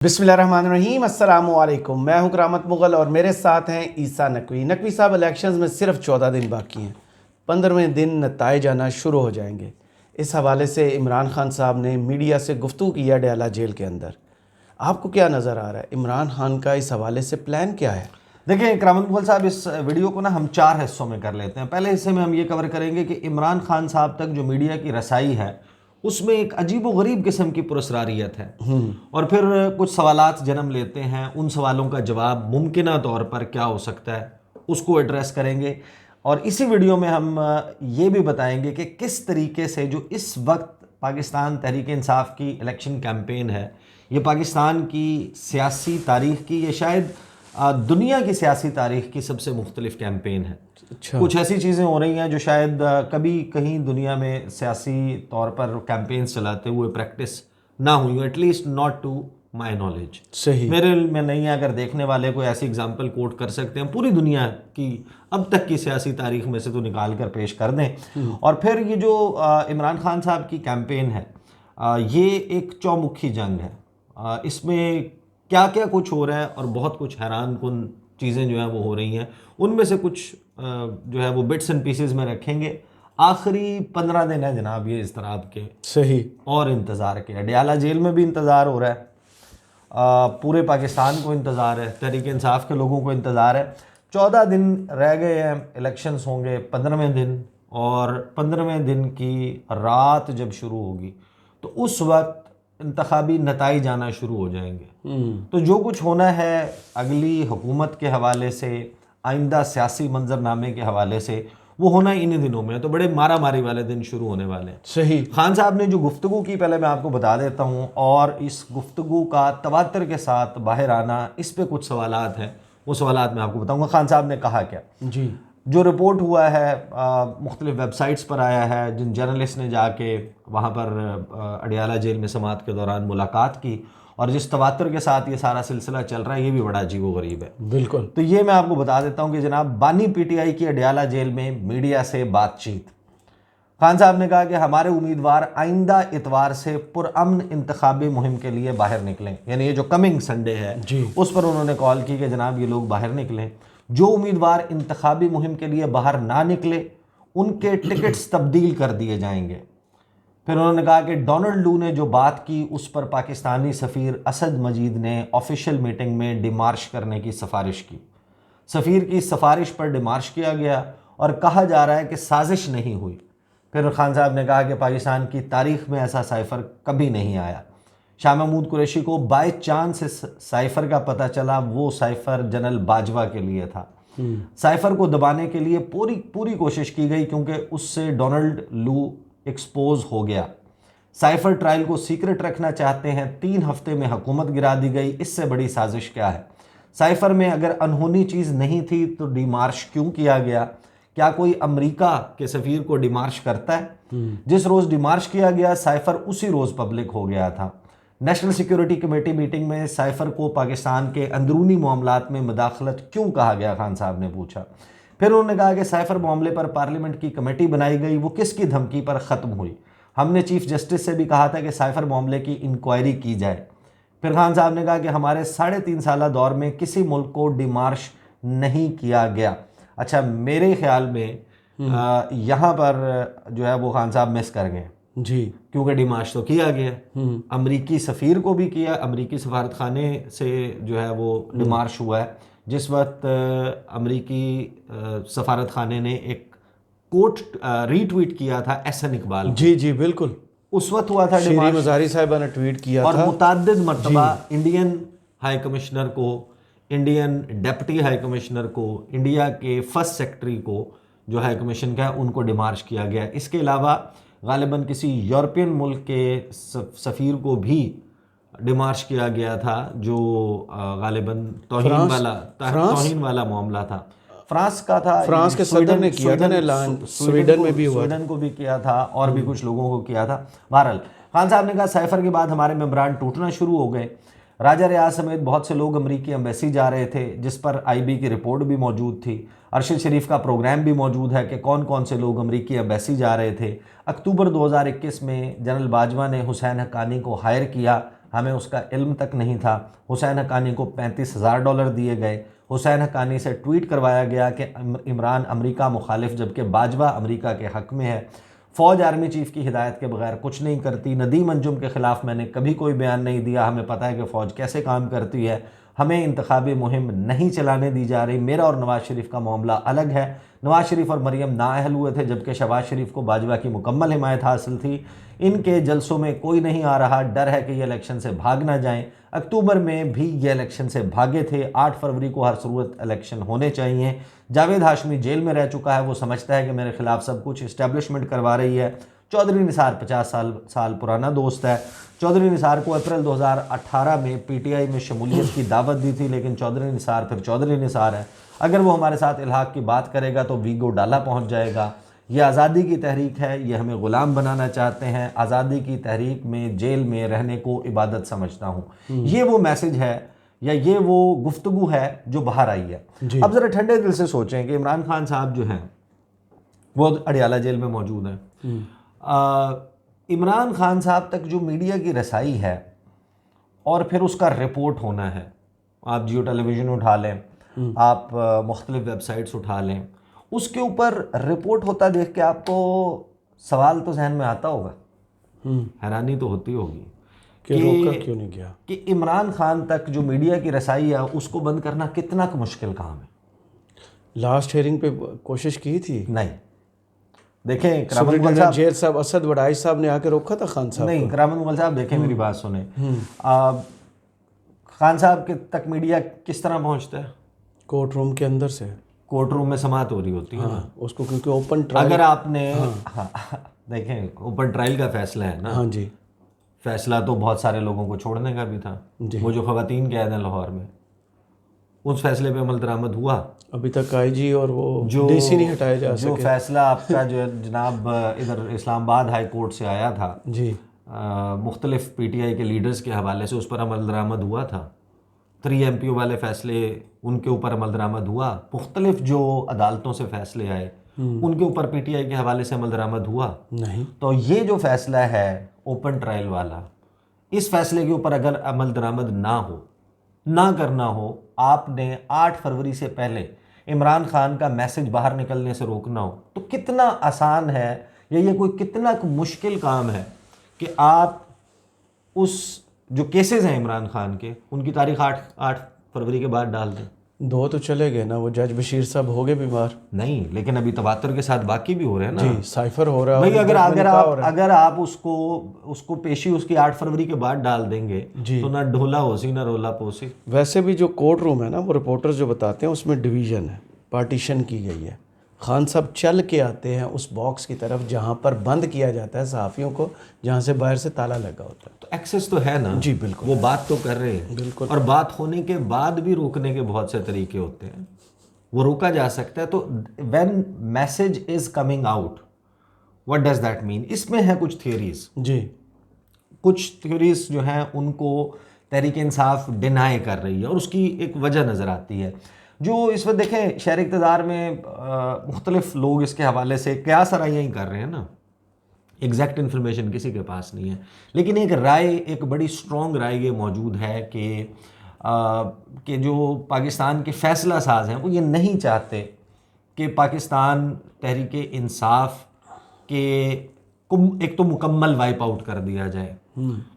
बिस्मिल्लाहिर्रहमानिर्रहीम, अस्सलामु अलैकुम। मैं हूं करामत मुग़ल और मेरे साथ हैं ईसा नकवी। नकवी साहब, इलेक्शंस में सिर्फ 14 दिन बाकी हैं। 15वें दिन नताइज आना शुरू हो जाएंगे। इस हवाले से इमरान खान साहब ने मीडिया से गुफ्तगू किया डयाला जेल के अंदर। आपको क्या नज़र आ रहा है, इमरान खान का इस हवाले से प्लान क्या है? देखिए करामत मुग़ल साहब, इस वीडियो को ना हम 4 हिस्सों में कर लेते हैं। पहले हिस्से में हम ये कवर करेंगे कि इमरान खान साहब तक जो मीडिया की रसाई है उसमें एक अजीब व गरीब किस्म की पुरस्रारियत है, और फिर कुछ सवालात जन्म लेते हैं। उन सवालों का जवाब मुमकिना तौर पर क्या हो सकता है उसको एड्रेस करेंगे। और इसी वीडियो में हम ये भी बताएंगे कि किस तरीके से जो इस वक्त पाकिस्तान तहरीक इंसाफ की इलेक्शन कैंपेन है, ये पाकिस्तान की सियासी तारीख़ की, ये शायद दुनिया की सियासी तारीख़ की सबसे मुख्तलिफ कैंपेन है। अच्छा। कुछ ऐसी चीज़ें हो रही हैं जो शायद कभी कहीं दुनिया में सियासी तौर पर कैंपेन्स चलाते हुए प्रैक्टिस ना हुई हो, at least not to my knowledge. सही। मेरे इल्म में नहीं है। अगर देखने वाले कोई ऐसी एग्जांपल कोट कर सकते हैं पूरी दुनिया की अब तक की सियासी तारीख में से, तो निकाल कर पेश कर दें। और फिर ये जो इमरान खान साहब की कैंपेन है, ये एक चौमुखी जंग है। इसमें क्या क्या कुछ हो रहा है और बहुत कुछ हैरान कुन चीज़ें जो हैं वो हो रही हैं। उनमें से कुछ जो है वो बिट्स एंड पीसेस में रखेंगे। आखिरी 15 दिन है जनाब ये इस तरह के सही। और इंतज़ार के। डयाला जेल में भी इंतज़ार हो रहा है, पूरे पाकिस्तान को इंतज़ार है, तहरीक इंसाफ के लोगों को इंतज़ार है। 14 दिन रह गए हैं, इलेक्शंस होंगे 15वें दिन, और 15वें दिन की रात जब शुरू होगी तो उस वक्त इंतखाबी नताइज आना शुरू हो जाएंगे। तो जो कुछ होना है अगली हुकूमत के हवाले से, आइंदा सियासी मंजरनामे के हवाले से, वो होना इन्हीं दिनों में है। तो बड़े मारा मारी वाले दिन शुरू होने वाले हैं। सही। खान साहब ने जो गुफ्तगू की, पहले मैं आपको बता देता हूँ, और इस गुफ्तगू का तवातर के साथ बाहर आना, इस पे कुछ सवालात हैं, वो सवालात मैं आपको बताऊँगा। खान साहब ने कहा क्या। जी। जो रिपोर्ट हुआ है मुख्तलिफ वेबसाइट्स पर आया है, जिन जर्नलिस्ट ने जाके वहाँ पर अडियाला जेल में समाअत के दौरान मुलाकात की, और जिस तवातर के साथ ये सारा सिलसिला चल रहा है, ये भी बड़ा अजीब व गरीब है। बिल्कुल। तो ये मैं आपको बता देता हूँ कि जनाब बानी पीटीआई की अडियाला जेल में मीडिया से बातचीत। खान साहब ने कहा कि हमारे उम्मीदवार आइंदा इतवार से पुरअमन इंतखाबी मुहिम के लिए बाहर निकलें, यानी ये जो कमिंग संडे है जी, उस पर उन्होंने कॉल की कि जनाब ये लोग बाहर निकलें। जो उम्मीदवार इंतखाबी मुहिम के लिए बाहर ना निकले उनके टिकट्स तब्दील कर दिए जाएंगे। फिर उन्होंने कहा कि डोनाल्ड लू ने जो बात की उस पर पाकिस्तानी सफ़ीर असद मजीद ने ऑफिशियल मीटिंग में डिमार्श करने की सिफारिश की। सफ़ीर की सिफारिश पर डिमार्श किया गया और कहा जा रहा है कि साजिश नहीं हुई। फिर खान साहब ने कहा कि पाकिस्तान की तारीख़ में ऐसा साइफ़र कभी नहीं आया। शाह महमूद कुरैशी को बाय चांस इस साइफ़र का पता चला, वो साइफ़र जनरल बाजवा के लिए था। साइफ़र को दबाने के लिए पूरी कोशिश की गई, क्योंकि उससे डोनाल्ड लू एक्सपोज हो गया। साइफ़र ट्रायल को सीक्रेट रखना चाहते हैं। 3 हफ्ते में हुकूमत गिरा दी गई। इससे बड़ी साजिश क्या है। साइफ़र में अगर अनहोनी चीज़ नहीं थी तो डिमार्श क्यों किया गया। क्या कोई अमेरिका के सफ़ीर को डिमार्श करता है? जिस रोज़ डिमार्श किया गया साइफ़र उसी रोज़ पब्लिक हो गया था। नेशनल सिक्योरिटी कमेटी मीटिंग में साइफ़र को पाकिस्तान के अंदरूनी मामलात में मुदाखलत क्यों कहा गया, खान साहब ने पूछा। फिर उन्होंने कहा कि साइफ़र मामले पर पार्लियामेंट की कमेटी बनाई गई, वो किसकी धमकी पर ख़त्म हुई। हमने चीफ जस्टिस से भी कहा था कि साइफ़र मामले की इंक्वायरी की जाए। फिर खान साहब ने कहा कि हमारे 3.5 साल दौर में किसी मुल्क को डिमार्श नहीं किया गया। अच्छा, मेरे ख्याल में यहाँ पर जो है वो खान साहब मिस कर गए जी, क्योंकि डिमार्श तो किया गया। अमरीकी सफ़ीर को भी किया, अमरीकी सफारत खाने से जो है वो डिमार्श हुआ है। जिस वक्त अमरीकी सफारत खाने ने एक कोट रीट्वीट किया था एहसन इकबाल को, जी, जी, बिल्कुल, उस वक्त हुआ था शीरी डिमार्श। मज़ारी साहिबा ने ट्वीट किया और था। मुतअद्दिद मरतबा इंडियन हाई कमिश्नर को, इंडियन डेप्टी हाई कमिश्नर को, इंडिया के फर्स्ट सेक्रेटरी को जो हाई कमीशन का है उनको डिमार्श किया गया। इसके अलावा गालिबन किसी यूरोपियन मुल्क के सफ़ीर को भी डिमार्श किया गया था, जो गालिबन तौहीन वाला मामला था। फ्रांस का था, फ्रांस के सदर ने किया था ऐलान, स्वीडन में भी हुआ, स्वीडन को भी किया था, और भी कुछ लोगों को किया था। बहरहाल खान साहब ने कहा साइफ़र के बाद हमारे मेम्बरान टूटना शुरू हो गए। राजा रियाज समेत बहुत से लोग अमरीकी एम्बेसी जा रहे थे, जिस पर IB की रिपोर्ट भी मौजूद थी। अरशद शरीफ का प्रोग्राम भी मौजूद है कि कौन कौन से लोग अमरीकी एम्बेसी जा रहे थे। अक्टूबर 2021 में जनरल बाजवा ने हुसैन हक्कानी को हायर किया हमें उसका इल्म तक नहीं था। हुसैन हक्कानी को $35,000 दिए गए। हुसैन हक्कानी से ट्वीट करवाया गया कि इमरान अमेरिका मुखालिफ जबकि बाजवा अमेरिका के हक़ में है। फ़ौज आर्मी चीफ़ की हिदायत के बगैर कुछ नहीं करती। नदीम अंजुम के ख़िलाफ़ मैंने कभी कोई बयान नहीं दिया। हमें पता है कि फ़ौज कैसे काम करती है। हमें इंतखाबी मुहिम नहीं चलाने दी जा रही। मेरा और नवाज़ शरीफ का मामला अलग है। नवाज़ शरीफ और मरीम नाअहल हुए थे जबकि शहबाज शरीफ को बाजवा की मुकम्मल हिमायत हासिल थी। इनके जलसों में कोई नहीं आ रहा। डर है कि ये इलेक्शन से भाग ना जाएं। अक्टूबर में भी ये इलेक्शन से भागे थे। 8 फरवरी को हर सूरत इलेक्शन होने चाहिए। जावेद हाशमी जेल में रह चुका है। वो समझता है कि मेरे खिलाफ सब कुछ इस्टेब्लिशमेंट करवा रही है। चौधरी निसार 50 साल पुराना दोस्त है। चौधरी निसार को अप्रैल 2018 में पीटीआई में शमूलियत की दावत दी थी, लेकिन चौधरी निसार फिर चौधरी निसार है। अगर वो हमारे साथ इल्हाक की बात करेगा तो वीगो डाला पहुंच जाएगा। ये आज़ादी की तहरीक है, ये हमें ग़ुलाम बनाना चाहते हैं। आज़ादी की तहरीक में जेल में रहने को इबादत समझता हूँ। ये वो मैसेज है या ये वो गुफ्तगू है जो बाहर आई है। अब ज़रा ठंडे दिल से सोचें कि इमरान खान साहब जो हैं वो अडियाला जेल में मौजूद हैं। इमरान खान साहब तक जो मीडिया की रसाई है और फिर उसका रिपोर्ट होना है, आप जियो टेलीविज़न उठा लें, आप मुख्तलिफ वेबसाइट्स उठा लें, उसके ऊपर रिपोर्ट होता देख के आपको सवाल तो जहन में आता होगा, हैरानी तो होती होगी कि रोका क्यों नहीं गया, कि इमरान खान तक जो मीडिया की रसाई है उसको बंद करना कितना मुश्किल काम है। लास्ट हियरिंग पे कोशिश की थी? नहीं, देखें सुप्रीटेंडेंट जेल साहब असद वडाई साहब ने आके रोका था खान साहब नहीं, करामत मुगल साहब देखें मेरी बात सुने। खान साहब के तक मीडिया किस तरह पहुंचता है? कोर्ट रूम के अंदर से। कोर्ट रूम में समात हो रही होती है ना उसको, क्योंकि ओपन ट्रायल, अगर आपने देखें ओपन ट्रायल का फैसला है ना। हाँ जी, फैसला तो बहुत सारे लोगों को छोड़ने का भी था। वो जो खवातीन कैद हैं लाहौर में, उस फैसले पे अमल दरामद हुआ? अभी तक आईजी और वो जो डीसी नहीं हटाया जा सके। जो फैसला आपका जो जनाब इधर इस्लामाबाद हाई कोर्ट से आया था जी, मुख्तलिफ पीटीआई के लीडर्स के हवाले से, उस पर अमल दरामद हुआ था। 3 MPO वाले फैसले उनके ऊपर अमल दरामद हुआ। मुख्तलिफ जो अदालतों से फैसले आए उनके ऊपर पीटीआई के हवाले से अमल दरामद हुआ नहीं। तो ये जो फैसला है ओपन ट्रायल वाला, इस फैसले के ऊपर अगर अमल दरामद ना करना हो, आपने 8 फरवरी से पहले इमरान खान का मैसेज बाहर निकलने से रोकना हो, तो कितना आसान है या ये कोई कितना मुश्किल काम है कि आप उस जो केसेस हैं इमरान खान के, उनकी तारीख 8 फरवरी के बाद डाल दें। 2 तो चले गए ना, वो जज बशीर साहब हो गए बीमार। नहीं, लेकिन अभी तवातर के साथ बाकी भी हो रहे हैं ना जी, साइफर हो रहा है भाई। अगर आप उसको पेशी उसकी 8 फरवरी के बाद डाल देंगे तो ना ढोला होसी ना रोला पोसी। वैसे भी जो कोर्ट रूम है ना, वो रिपोर्टर्स जो बताते हैं उसमें डिवीज़न है, पार्टीशन की गई है। खान साहब चल के आते हैं उस बॉक्स की तरफ जहाँ पर बंद किया जाता है सहाफ़ियों को, जहाँ से बाहर से ताला लगा होता है। तो एक्सेस तो है ना। जी बिल्कुल, वो बात तो कर रहे हैं बिल्कुल। और बात होने के बाद भी रोकने के बहुत से तरीके होते हैं, वो रोका जा सकता है। तो when message is coming out, what does that mean? इसमें है कुछ थियरीज जी, कुछ थ्योरीज जो हैं उनको तहरीक इंसाफ डिनाई कर रही है और उसकी एक वजह नज़र आती है। जो इस वक्त देखें शहर इक़्तिदार में मुख्तलिफ लोग इसके हवाले से क्या सराइयाँ ही कर रहे हैं ना, एग्जैक्ट इन्फॉर्मेशन किसी के पास नहीं है, लेकिन एक राय, एक बड़ी स्ट्रॉन्ग राय ये मौजूद है कि जो पाकिस्तान के फ़ैसला साज हैं वो ये नहीं चाहते कि पाकिस्तान तहरीक इंसाफ के एक तो मुकम्मल वाइप आउट कर दिया जाए,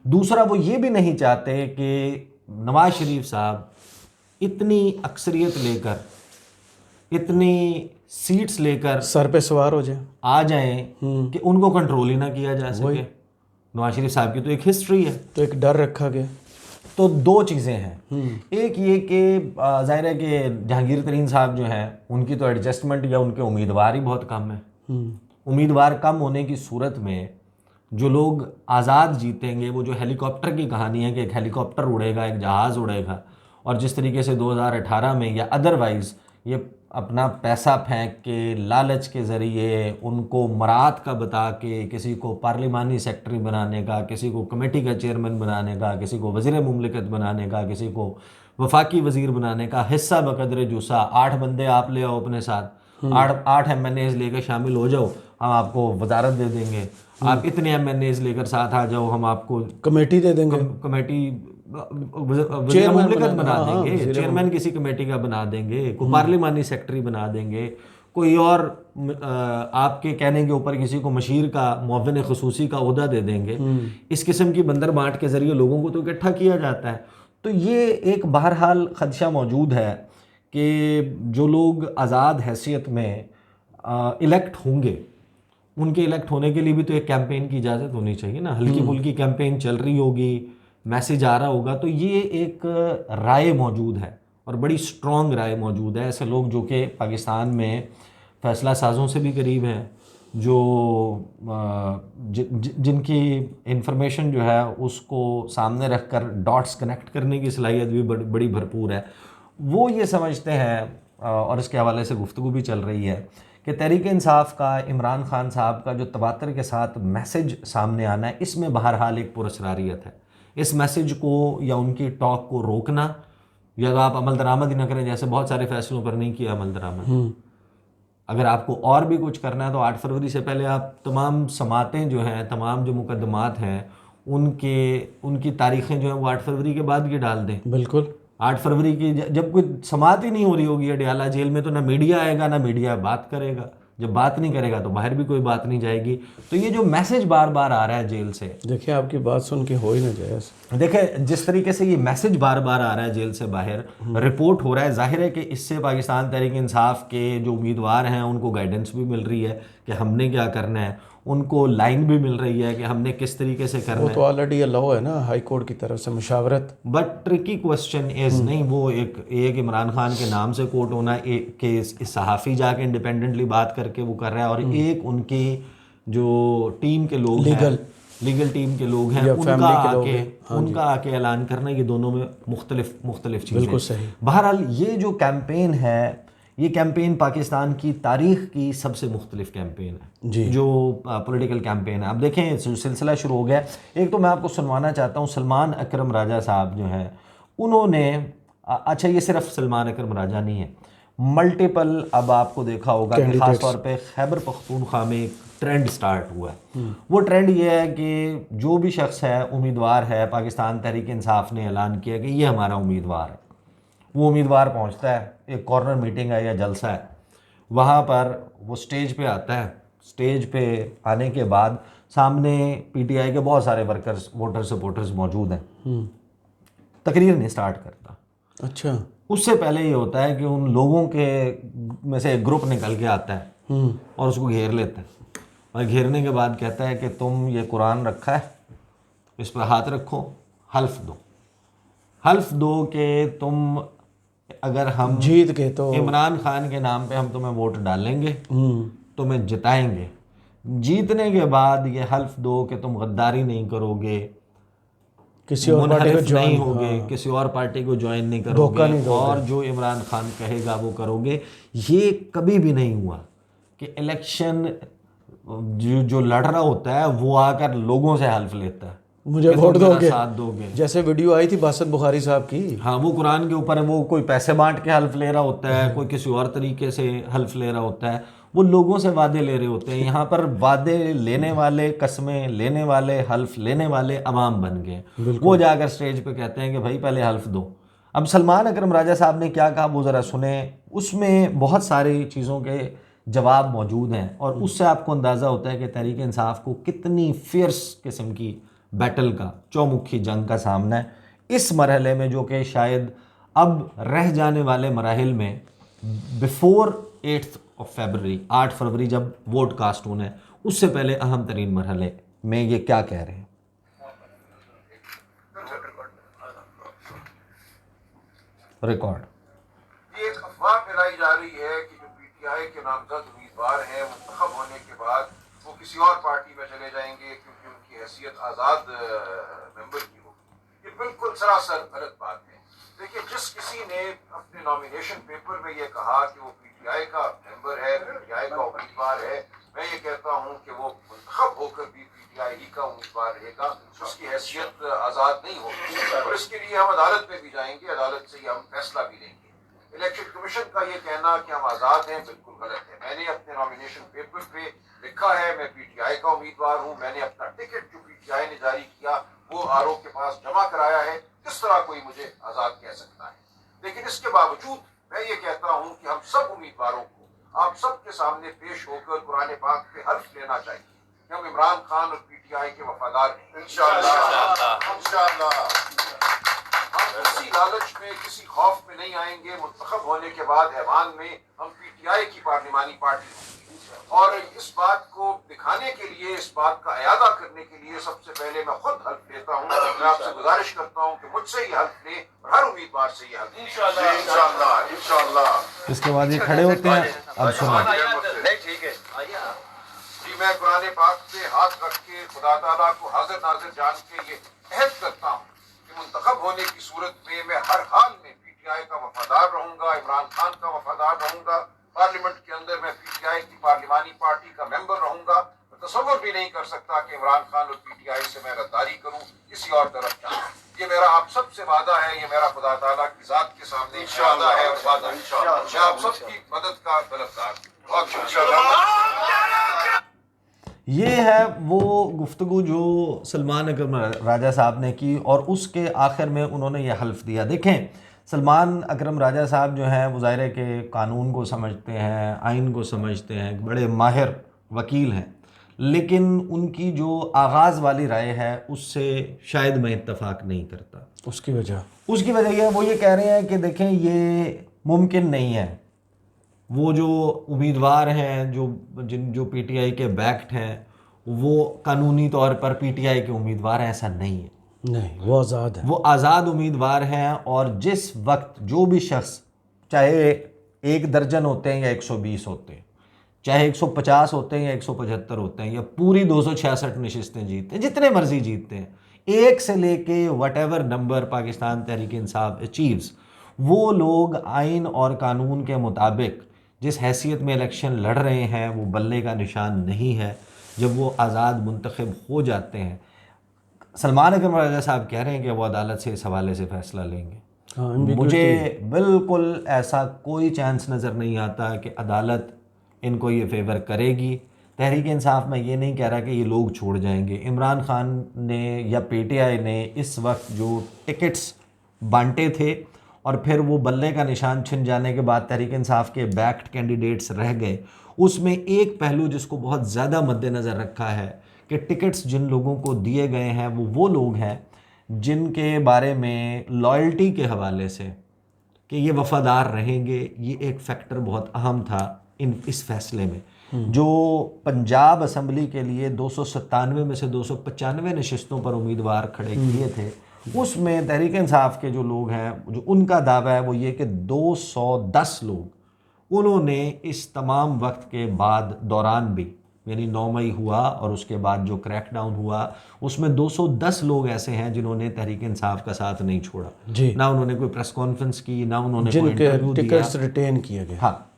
दूसरा वो ये भी नहीं चाहते कि नवाज शरीफ साहब इतनी अक्सरियत लेकर, इतनी सीट्स लेकर सर पे सवार हो आ जाएं कि उनको कंट्रोल ही ना किया जा सके। नवाज शरीफ साहब की तो एक हिस्ट्री है, तो एक डर रखा गया। तो 2 चीज़ें हैं। एक ये कि जाहिर है कि जहांगीर तरीन साहब जो हैं उनकी तो एडजस्टमेंट या उनके उम्मीदवार ही बहुत कम है। उम्मीदवार कम होने की सूरत में जो लोग आज़ाद जीतेंगे, वो जो हेलीकॉप्टर की कहानी है कि एक हेलीकॉप्टर उड़ेगा, एक जहाज़ उड़ेगा, और जिस तरीके से 2018 में या अदरवाइज़ ये अपना पैसा फेंक के लालच के ज़रिए उनको मरात का बता के किसी को पार्लिमानी सेक्रेटरी बनाने का, किसी को कमेटी का चेयरमैन बनाने का, किसी को वज़ीर मुमलिकत बनाने का, किसी को वफाकी वज़ीर बनाने का, हिस्सा बकदर जुसा 8 बंदे आप ले आओ अपने साथ, 8 MNAs लेकर शामिल हो जाओ, हम आपको वजारत दे देंगे, आप इतने MNAs लेकर साथ आ जाओ, हम आपको कमेटी दे देंगे, कमेटी वज़ीर चेयरमैन मुमलिकत बना हाँ, हाँ, देंगे, चेयरमैन किसी कमेटी का बना देंगे, कोई पार्लिमानी सेक्रेटरी बना देंगे, कोई और आपके कहने के ऊपर किसी को मशीर का मुअव्विन ख़ुसूसी का ओहदा दे देंगे। इस किस्म की बंदर बांट के ज़रिए लोगों को तो इकट्ठा किया जाता है। तो ये एक बहरहाल ख़दशा मौजूद है कि जो लोग आज़ाद हैसियत में इलेक्ट होंगे, उनके इलेक्ट होने के लिए भी तो एक कैंपेन की इजाज़त होनी चाहिए ना। हल्की फुल्की कैंपेन चल रही होगी, मैसेज आ रहा होगा, तो ये एक राय मौजूद है और बड़ी स्ट्रॉन्ग राय मौजूद है। ऐसे लोग जो कि पाकिस्तान में फ़ैसला साज़ों से भी करीब हैं, जो जिनकी इंफॉर्मेशन जो है उसको सामने रख कर डॉट्स कनेक्ट करने की सलाहियत भी बड़ी भरपूर है, वो ये समझते हैं और इसके हवाले से गुफ्तगू भी चल रही है कि तहरीक इंसाफ का, इमरान खान साहब का जो तवातर के साथ मैसेज सामने आना है, इसमें बहरहाल एक पुरअसरारियत है। इस मैसेज को या उनकी टॉक को रोकना, या तो आप अमल दरामद ही ना करें, जैसे बहुत सारे फैसलों पर नहीं किया अमल दरामद। अगर आपको और भी कुछ करना है तो 8 फरवरी से पहले आप तमाम समातें जो हैं, तमाम जो मुकदमात हैं, उनकी तारीखें जो हैं वो 8 फरवरी के बाद की डाल दें। बिल्कुल 8 फरवरी की जब कोई समात ही नहीं हो रही होगी अडयाला जेल में, तो ना मीडिया आएगा ना मीडिया बात करेगा। जब बात नहीं करेगा तो बाहर भी कोई बात नहीं जाएगी। तो ये जो मैसेज बार बार आ रहा है जेल से, देखिए आपकी बात सुन के हो ही ना जाए। देखें जिस तरीके से ये मैसेज बार बार आ रहा है जेल से बाहर, रिपोर्ट हो रहा है, जाहिर है कि इससे पाकिस्तान तहरीक इंसाफ के जो उम्मीदवार हैं उनको गाइडेंस भी मिल रही है कि हमने क्या करना है, उनको लाइन भी मिल रही है कि हमने किस तरीके से करना वो है। तो ऑलरेडी अलाउ है ना हाई कोर्ट की तरफ से मुशावरत। बट ट्रिकी क्वेश्चन इज नहीं, वो एक इमरान खान के नाम से कोर्ट होना, एक के इस सहाफ़ी जाके इंडिपेंडेंटली बात करके वो कर रहा है, और एक उनकी जो टीम के लोग हैं, लीगल टीम के लोग हैं, उनका आके ऐलान करना, ये दोनों में मुख्तलिफ चीज़ें। बिल्कुल सही। बहरहाल ये जो कैंपेन है, ये कैंपेन पाकिस्तान की तारीख की सबसे मुख्तलिफ कैंपेन है जी, जो पॉलिटिकल कैंपेन है। अब देखें सिलसिला शुरू हो गया। एक तो मैं आपको सुनवाना चाहता हूँ, सलमान अकरम राजा साहब जो हैं उन्होंने, अच्छा ये सिर्फ सलमान अकरम राजा नहीं है, मल्टीपल, अब आपको देखा होगा कि ख़ास तौर पे खैबर पख्तूनख्वा में एक ट्रेंड स्टार्ट हुआ है। वो ट्रेंड ये है कि जो भी शख्स है उम्मीदवार है, पाकिस्तान तहरीक इंसाफ ने ऐलान किया कि ये हमारा उम्मीदवार है, वो उम्मीदवार पहुंचता है, एक कॉर्नर मीटिंग है या जलसा है, वहाँ पर वो स्टेज पे आता है। स्टेज पे आने के बाद सामने PTI के बहुत सारे वर्कर्स, वोटर सपोर्टर्स मौजूद हैं, तकरीर नहीं स्टार्ट करता। अच्छा, उससे पहले ये होता है कि उन लोगों के में से एक ग्रुप निकल के आता है और उसको घेर लेता है, और घेरने के बाद कहता है कि तुम ये कुरान रखा है, इस पर हाथ रखो, हल्फ दो कि तुम, अगर हम जीत के तो इमरान खान के नाम पे हम तुम्हें वोट डालेंगे, तुम्हें जिताएंगे, जीतने के बाद ये हल्फ दो कि तुम गद्दारी नहीं करोगे, किसी और पार्टी को नहीं ज्वाइन होगे, किसी और पार्टी को ज्वाइन नहीं करोगे, और जो इमरान खान कहेगा वो करोगे। ये कभी भी नहीं हुआ कि इलेक्शन जो लड़ रहा होता है वो आकर लोगों से हल्फ लेता है, मुझे वोट दोगे, साथ दोगे। जैसे वीडियो आई थी बासत बुखारी साहब की, हाँ, वो कुरान के ऊपर वो कोई पैसे बांट के हल्फ ले रहा होता है, कोई किसी और तरीके से हल्फ ले रहा होता है, वो लोगों से वादे ले रहे होते हैं। यहाँ पर वादे लेने वाले, कसमें लेने वाले, हल्फ लेने वाले अवाम बन गए। वो जाकर स्टेज पे कहते हैं कि भाई पहले हल्फ दो। अब सलमान अकरम राजा साहब ने क्या कहा वो ज़रा सुने, उसमें बहुत सारी चीज़ों के जवाब मौजूद हैं, और उससे आपको अंदाज़ा होता है कि तहरीक इंसाफ को कितनी फियर्स किस्म की बैटल का, चौमुखी जंग का सामना है इस मरहले में, जो कि शायद अब रह जाने वाले मराहिल में बिफोर 8 फरवरी जब वोट कास्ट होना है, उससे पहले अहम तरीन मरहले में ये क्या कह रहे हैं। रिकॉर्ड। ये एक अफवाह फैलाई जा रही है कि जो PTI के नामजद उम्मीदवार हैं मुंतखब होने के बाद वो किसी और पार्टी में चले जाएंगे क्योंकि उनकी हैसियत आज़ाद मेंबर की होगी। ये बिल्कुल सरासर गलत बात है। देखिए, जिस किसी ने अपने नॉमिनेशन पेपर में ये कहा कि वो PTI का मेंबर है, PTI का उम्मीदवार है, मैं ये कहता हूँ कि वो मुंतखब होकर भी PTI ही का उम्मीदवार रहेगा, उसकी हैसियत आज़ाद नहीं होगी। और इसके लिए हम अदालत में भी जाएंगे, अदालत से ही हम फैसला भी लेंगे। इलेक्शन कमीशन का ये कहना कि हम आज़ाद हैं बिल्कुल गलत है। मैंने अपने नॉमिनेशन पेपर पे लिखा है मैं पीटीआई का उम्मीदवार हूँ। मैंने अपना टिकट जो पीटीआई ने जारी किया वो आरओ के पास जमा कराया है। किस तरह कोई मुझे आज़ाद कह सकता है? लेकिन इसके बावजूद मैं ये कहता हूँ कि हम सब उम्मीदवारों को आप सबके सामने पेश होकर कुरान पाक पे हल्फ लेना चाहिए कि हम इमरान खान और पीटीआई के वफादार हैं इंशाअल्लाह। हम किसी लालच में किसी खौफ में नहीं आएंगे। मुंतखब होने के बाद ऐवान में हम पीटीआई की पार्लिमानी पार्टी होंगे और इस बात को दिखाने के लिए, इस बात का अयादा करने के लिए सबसे पहले मैं खुद हल्फ लेता हूँ। मैं आपसे गुजारिश करता हूँ कि मुझसे ये हल्फ ले और हर उम्मीदवार से ये हल्फ इंशाअल्लाह। इसके बाद ये खड़े होते हैं। अब सुनो, नहीं ठीक है जी, मैं कुरान पाक पे हाथ रख के खुदा ताला को हाजिर नाजिर जान के ये अहद करता हूँ कि मुंतखब होने की सूरत में मैं हर हाल में पीटीआई का वफादार रहूंगा, इमरान खान का वफादार रहूंगा। पार्लियामेंट के अंदर मैं पीटीआई की पार्लिमानी पार्टी का मेंबर रहूंगा। मैं तसव्वुर भी नहीं कर सकता कि इमरान खान और पीटीआई से मैं गद्दारी करूं, किसी और तरफ जाऊं। ये मेरा आप सबसे वादा है, ये मेरा खुदा ताला की जात के सामने वादा है और वादा मैं आप सबकी मदद का तलबगार हूं। बहुत शुक्रिया। ये है वो गुफ्तगू जो सलमान अकरम राजा साहब ने की और उसके आखिर में उन्होंने ये हल्फ दिया। देखें, सलमान अकरम राजा साहब जो हैं वो ज़ाहिर है कि कानून को समझते हैं, आइन को समझते हैं, बड़े माहिर वकील हैं, लेकिन उनकी जो आगाज़ वाली राय है उससे शायद मैं इत्तफाक नहीं करता। उसकी वजह ये वो ये कह रहे हैं कि देखें ये मुमकिन नहीं है। वो जो उम्मीदवार हैं जो पीटीआई के बैक्ड हैं वो कानूनी तौर पर पीटीआई के उम्मीदवार हैं, ऐसा नहीं है। नहीं, वो आज़ाद है, वो आज़ाद उम्मीदवार हैं। और जिस वक्त जो भी शख्स, चाहे 1 दर्जन होते हैं या 120 होते हैं, चाहे 150 होते हैं या 175 होते हैं, या पूरी 266 नशिस्तें जीतते हैं, जितने मर्जी जीतते हैं, एक से लेके whatever number Pakistan Tehreek Insaf achieves, वो लोग आइन और कानून के मुताबिक जिस हैसियत में इलेक्शन लड़ रहे हैं वो बल्ले का निशान नहीं है। जब वो आज़ाद मुंतखब हो जाते हैं, सलमान अकरम राजा साहब कह रहे हैं कि वो अदालत से इस हवाले से फ़ैसला लेंगे। हाँ, मुझे बिल्कुल ऐसा कोई चांस नज़र नहीं आता कि अदालत इनको ये फेवर करेगी। तहरीक इंसाफ में ये नहीं कह रहा कि ये लोग छोड़ जाएंगे। इमरान खान ने या पीटीआई ने इस वक्त जो टिकट्स बांटे थे और फिर वो बल्ले का निशान छिन जाने के बाद तहरीक इंसाफ के बैक्ड कैंडिडेट्स रह गए, उसमें एक पहलू जिसको बहुत ज़्यादा मद्देनज़र रखा है कि टिकट्स जिन लोगों को दिए गए हैं वो लोग हैं जिनके बारे में लॉयल्टी के हवाले से कि ये वफ़ादार रहेंगे, ये एक फैक्टर बहुत अहम था इस फैसले में। जो पंजाब असम्बली के लिए 297 में से 295 नशिस्तों पर उम्मीदवार खड़े किए थे, उसमें तहरीक इंसाफ के जो लोग हैं, जो उनका दावा है वो ये कि 210 लोग उन्होंने इस तमाम वक्त के बाद दौरान भी, यानी 9 मई हुआ और उसके बाद जो क्रैकडाउन हुआ, उसमें 210 लोग ऐसे हैं जिन्होंने तहरीक इंसाफ का साथ नहीं छोड़ा जी। ना उन्होंने कोई प्रेस कॉन्फ्रेंस की, ना उन्होंने कोई इंटरव्यू दिया। टिकट्स रिटेन किए गए। हाँ,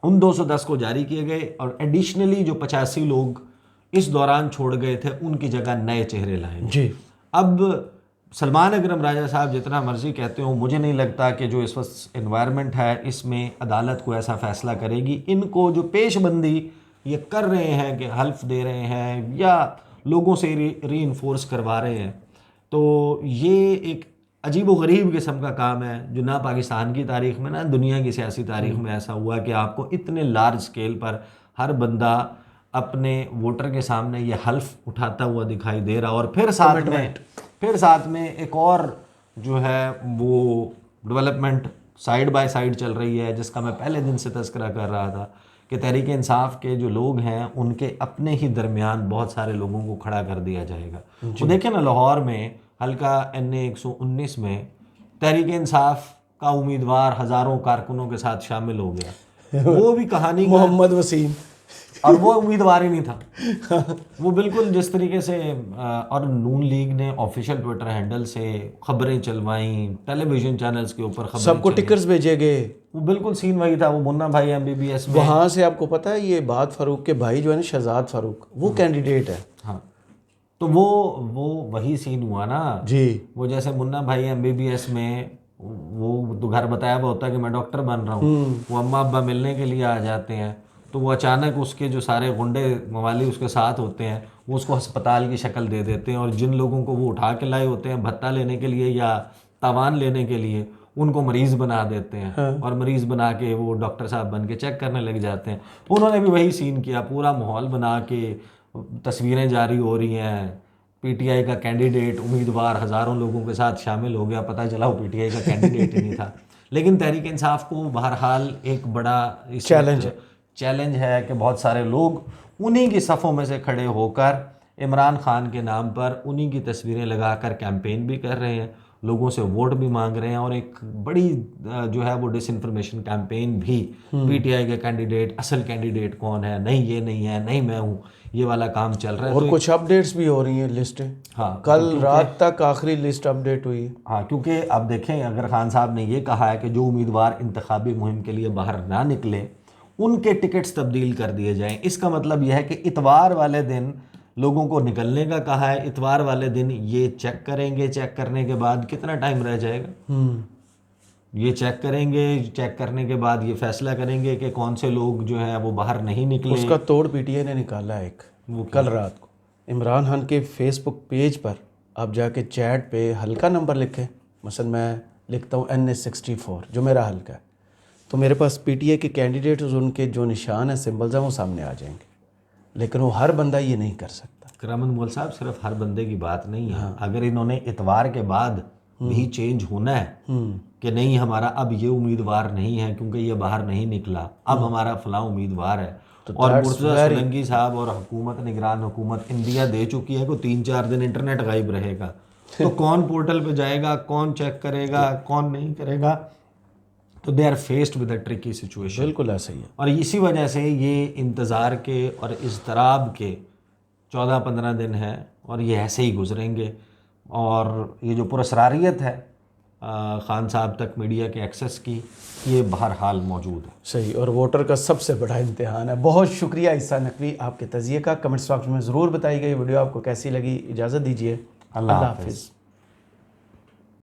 उन 210 को जारी किए गए और एडिशनली जो 85 लोग इस दौरान छोड़ गए थे उनकी जगह नए चेहरे लाए जी। अब सलमान अकरम राजा साहब जितना मर्जी कहते हो, मुझे नहीं लगता कि जो इस वक्त एनवायरनमेंट है इसमें अदालत को ऐसा फ़ैसला करेगी। इनको जो पेशबंदी ये कर रहे हैं कि हल्फ दे रहे हैं या लोगों से रीइंफोर्स करवा रहे हैं, तो ये एक अजीब व गरीब किस्म का काम है जो ना पाकिस्तान की तारीख़ में ना दुनिया की सियासी तारीख़ में ऐसा हुआ कि आपको इतने लार्ज स्केल पर हर बंदा अपने वोटर के सामने ये हल्फ उठाता हुआ दिखाई दे रहा। और फिर साथ में एक और जो है वो डेवलपमेंट साइड बाय साइड चल रही है, जिसका मैं पहले दिन से तज़किरा कर रहा था कि तहरीक इंसाफ के जो लोग हैं उनके अपने ही दरमियान बहुत सारे लोगों को खड़ा कर दिया जाएगा। तो देखें ना, लाहौर में हल्का NA 119 में तहरीक इंसाफ का उम्मीदवार हज़ारों कारकुनों के साथ शामिल हो गया। वो भी कहानी मोहम्मद वसीम, और वो उम्मीदवार ही नहीं था। वो बिल्कुल जिस तरीके से और नून लीग ने ऑफिशियल ट्विटर हैंडल से खबरें चलवाई, टेलीविज़न चैनल्स के ऊपर खबरें, सबको टिकट्स भेजे गए, वो बिल्कुल सीन वही था। वो मुन्ना भाई MBBS में, वहाँ से आपको पता है ये बात फ़ारूक के भाई जो है ना, शहजाद फ़ारूक, वो कैंडिडेट है। हाँ, तो वो वही सीन हुआ ना जी। वो जैसे मुन्ना भाई MBBS में वो तो घर बताया हुआ होता है कि मैं डॉक्टर बन रहा हूँ, वो अम्मा अब्बा मिलने के लिए आ जाते हैं, तो वो अचानक उसके जो सारे गुंडे मवाली उसके साथ होते हैं वो उसको अस्पताल की शक्ल दे देते हैं, और जिन लोगों को वो उठा के लाए होते हैं भत्ता लेने के लिए या तावान लेने के लिए, उनको मरीज़ बना देते हैं। हाँ। और मरीज़ बना के वो डॉक्टर साहब बन के चेक करने लग जाते हैं। उन्होंने भी वही सीन किया, पूरा माहौल बना के तस्वीरें जारी हो रही हैं, पीटीआई का कैंडिडेट उम्मीदवार हज़ारों लोगों के साथ शामिल हो गया, पता चला वो पीटीआई का कैंडिडेट ही नहीं था। लेकिन तहरीक इंसाफ को बहरहाल एक बड़ा चैलेंज है कि बहुत सारे लोग उन्हीं की सफ़ों में से खड़े होकर इमरान खान के नाम पर उन्हीं की तस्वीरें लगाकर कैंपेन भी कर रहे हैं, लोगों से वोट भी मांग रहे हैं, और एक बड़ी जो है वो डिसइंफॉर्मेशन कैंपेन भी पीटीआई के कैंडिडेट, असल कैंडिडेट कौन है, नहीं ये नहीं है, नहीं मैं हूँ, ये वाला काम चल रहा है। और तो कुछ अपडेट्स भी हो रही हैं, लिस्टें। हाँ, कल रात तक आखिरी लिस्ट अपडेट हुई है। हाँ, क्योंकि अब देखें, अगर खान साहब ने ये कहा है कि जो उम्मीदवार इंतखाबी मुहिम के लिए बाहर ना निकले उनके टिकट्स तब्दील कर दिए जाएं, इसका मतलब यह है कि इतवार वाले दिन लोगों को निकलने का कहा है, इतवार वाले दिन ये चेक करेंगे, चेक करने के बाद कितना टाइम रह जाएगा, ये चेक करेंगे, चेक करने के बाद ये फैसला करेंगे कि कौन से लोग जो है वो बाहर नहीं निकले। उसका तोड़ पीटीआई ने निकाला एक, वो कल रात को इमरान खान के फेसबुक पेज पर आप जाके चैट पे हल्का नंबर लिखें, मसलन मैं लिखता हूँ NS64 जो मेरा हल्का है, तो मेरे पास पीटीआई के कैंडिडेट उनके जो निशान है, सिंबल्स हैं, वो सामने आ जाएंगे। लेकिन वो हर बंदा ये नहीं कर सकता। करामन मोल साहब, सिर्फ हर बंदे की बात नहीं है। हाँ। अगर इन्होंने इतवार के बाद भी चेंज होना है कि नहीं हमारा अब ये उम्मीदवार नहीं है क्योंकि ये बाहर नहीं निकला, अब हमारा फलां उम्मीदवार है, तो और मुर्तज़ा सोलंकी साहब और हुकूमत, निगरान हुकूमत इंदिया दे चुकी है कि 3-4 दिन इंटरनेट गायब रहेगा, तो कौन पोर्टल पे जाएगा, कौन चेक करेगा, कौन नहीं करेगा, तो they are faced with a tricky situation. बिल्कुल ऐसा ही है। और इसी वजह से ये इंतज़ार के और इज़्तिराब के 14-15 दिन हैं, और ये ऐसे ही गुजरेंगे। और ये जो पुरस्रारियत है खान साहब तक मीडिया के एक्सेस की, ये बहरहाल मौजूद है। सही, और वोटर का सबसे बड़ा इम्तिहान है। बहुत शुक्रिया ईसा नकवी आपके तज़िये का। कमेंट्स बॉक्स में ज़रूर बताइएगा ये वीडियो आपको कैसी लगी। इजाज़त दीजिए, अल्लाह हाफ़िज़।